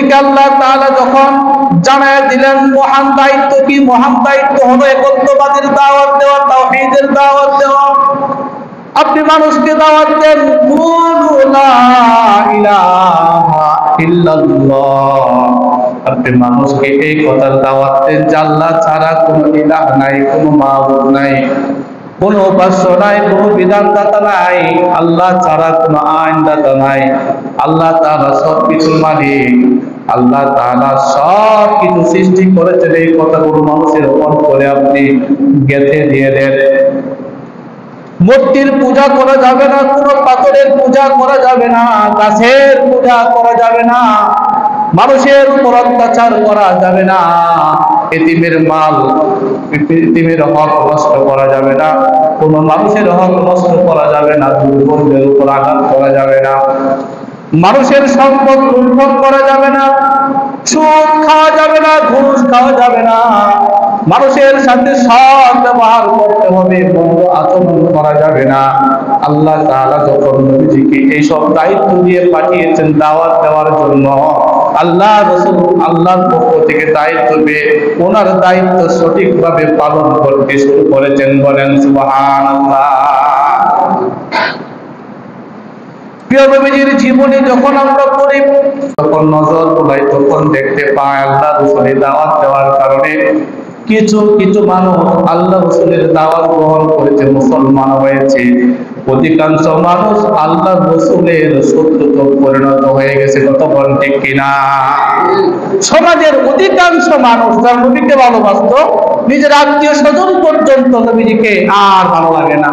নবীজিকে আল্লাহ তাআলা যখন জানায় দিলেন মহান দায়িত্ব কি, মহান দায়িত্ব হলো একত্ববাদের দাওয়াত দেওয়া, তাওহীদের দাওয়াত দেওয়া। আপনি মানুষকে দাওয়াত দেন কুলু লা ইলাহা ইল্লাল্লাহ, আপনি মানুষকে এই কথার দাওয়াত দেন যে আল্লাহ ছাড়া কোনো ইলাহ নাই, কোনো মাবুদ নাই, কোনো উপাস্য নাই, কোনো বিধানদাতা নাই, আল্লাহ ছাড়া কোনো আইনদাতা নাই। আল্লাহ তাআলা সবকিছুর মালিক, আল্লাহ তাআলা সবকিছু সৃষ্টি করেছেন। এই কথাগুলো মানুষের অন্তরে আপনি গেঁথে দিয়ে দেন। মূর্তির পূজা করা যাবে না, কোনো পাথরের পূজা করা যাবে না, গাছের পূজা করা যাবে না, মানুষের উপর অত্যাচার করা যাবে না, এতিমের মাল, এতিমের হক নষ্ট করা যাবে না, কোনো মানুষের হক নষ্ট করা যাবে না, দুর্বলদের উপর আঘাত করা যাবে না, মানুষের সম্পদ লুণ্ঠন করা যাবে না, সুদ খাওয়া যাবে না, ঘুষ খাওয়া যাবে না, মানুষের সাথে সৎ ব্যবহার করতে হবে, মন্দ আচরণ করা যাবে না। আল্লাহ তাআলা যখন নবীজিকে এইসব দায়িত্ব দিয়ে পাঠিয়েছেন দাওয়াত দেওয়ার জন্য, আল্লাহ রাসূল আল্লাহর পক্ষ থেকে দায়িত্ব পেয়ে ওনার দায়িত্ব সঠিকভাবে পালন করতে শুরু করেছেন। বলেন সুবহানাল্লাহ। প্রিয় নবীজির জীবনী যখন আমরা পড়ি, তখন নজর বুলাই, তখন দেখতে পাই আল্লাহ রাসূলের দাওয়াত দেওয়ার কারণে কিছু কিছু মানুষ আল্লাহ রাসূলের দাওয়াত গ্রহণ করেছে, মুসলমান হয়েছে। অধিকাংশ মানুষ আল্লাহ রাসূলের শত্রুতে পরিণত হয়ে গেছে। কত বলেন ঠিক কিনা? সমাজের অধিকাংশ মানুষ যারা নবীকে ভালোবাসতো, নিজের আত্মীয় স্বজন পর্যন্ত নবীজিকে আর ভালো লাগে না।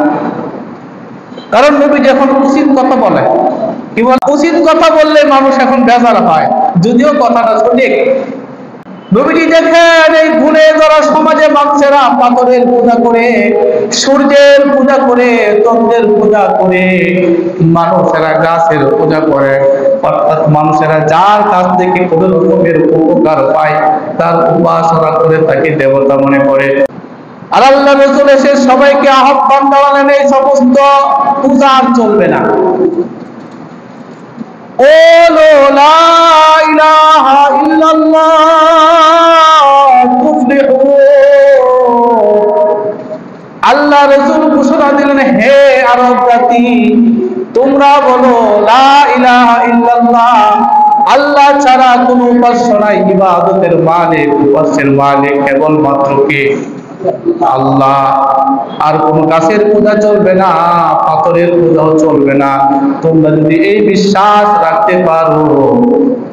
কারণ নবী যখন উচিত কথা বলে, কি বলে, উচিত কথা বললে মানুষ এখন বেজার হয়, যদিও কথাটা সঠিক। নবীজি দেখেন এই গুণে ধরা সমাজে মানুষেরা পাথরের পূজা করে, সূর্যের পূজা করে, চন্দ্রের পূজা করে, মানুষেরা গাছের পূজা করে, অর্থাৎ মানুষেরা যার কাছ থেকে কোনো রকমের উপকার পায় তার উপাসনা করে তাকে দেবতা মনে করে। আর আল্লাহ রাসূল এসে সবাইকে আহ্বান জানালেন এই সমস্ত পূজা আর চলবে না। ওলো লা ইলাহা ইল্লাল্লাহ তুফলিহু। আল্লাহ রাসূল ঘোষণা দিলেন, হে আরব জাতি, তোমরা বলো লা ইলাহা ইল্লাল্লাহ, আল্লাহ ছাড়া কোনো উপাস্য নাই, ইবাদতের মালিক, উপাস্যের মালিক কেবলমাত্র কে? আল্লাহ। আর কোন গাছের পূজা চলবে না, পাথরের পূজাও চলবে না। তোমরা যদি এই বিশ্বাস রাখতে পারো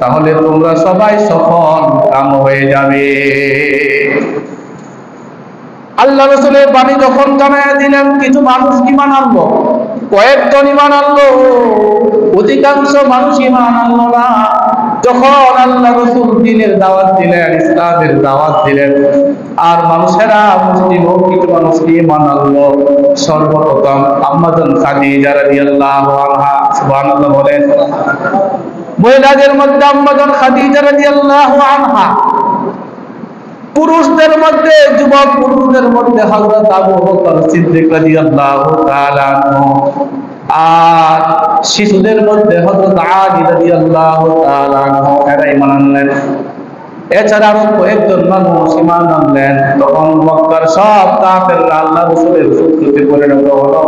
তাহলে তোমরা সবাই সফল কাম হয়ে যাবে। আল্লাহ রাসূলের বাণী যখন জানায়া দিলেন, কিছু মানুষ ঈমান আনলো, কয়েকজন ঈমান আনলো, অধিকাংশ মানুষ ঈমান আনলো না। যখন আল্লাহ রাসূল দ্বীনের দাওয়াত দিলেন, ইসলামের দাওয়াত দিলেন, আর মানুষেরা মুসলিম হোক, কিছু মানুষ ঈমান আনলো। সর্বপ্রথম আম্মাজান খাদিজা রাদিয়াল্লাহু আনহা, সুবহানাল্লাহ বলেন। মহিলাদের মধ্যে আম্মাজান খাদিজা রাদিয়াল্লাহু আনহা, পুরুষদের মধ্যে, যুবক পুরুষদের মধ্যে হযরত আবু বকর সিদ্দিক রাদিয়াল্লাহু তাআলা আনহু, আর শিশুদের মধ্যে হযরত আলী রাদিয়াল্লাহু তাআলা আনহু এরা ঈমান আনলেন। এছাড়া আরো কয়েকজন মানুষ ঈমান আনলেন। তখন মক্কার সব কাফেররা আল্লাহ রাসূলের শত্রুতে পরিণত হলো।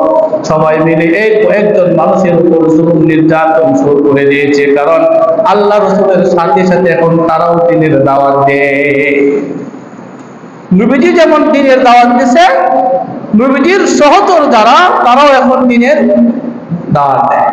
সবাই মিলে এই কয়েকজন মানুষের উপর জুলুম নির্যাতন শুরু করে দিয়েছে, কারণ আল্লাহ রাসূলের সাথে সাথে এখন তারাও দ্বীনের দাওয়াত দেয়। নবীজি যেমন দ্বীনের দাওয়াত দিয়েছে, নবীজির সহচর যারা তারাও এখন দ্বীনের দাওয়াত দেয়।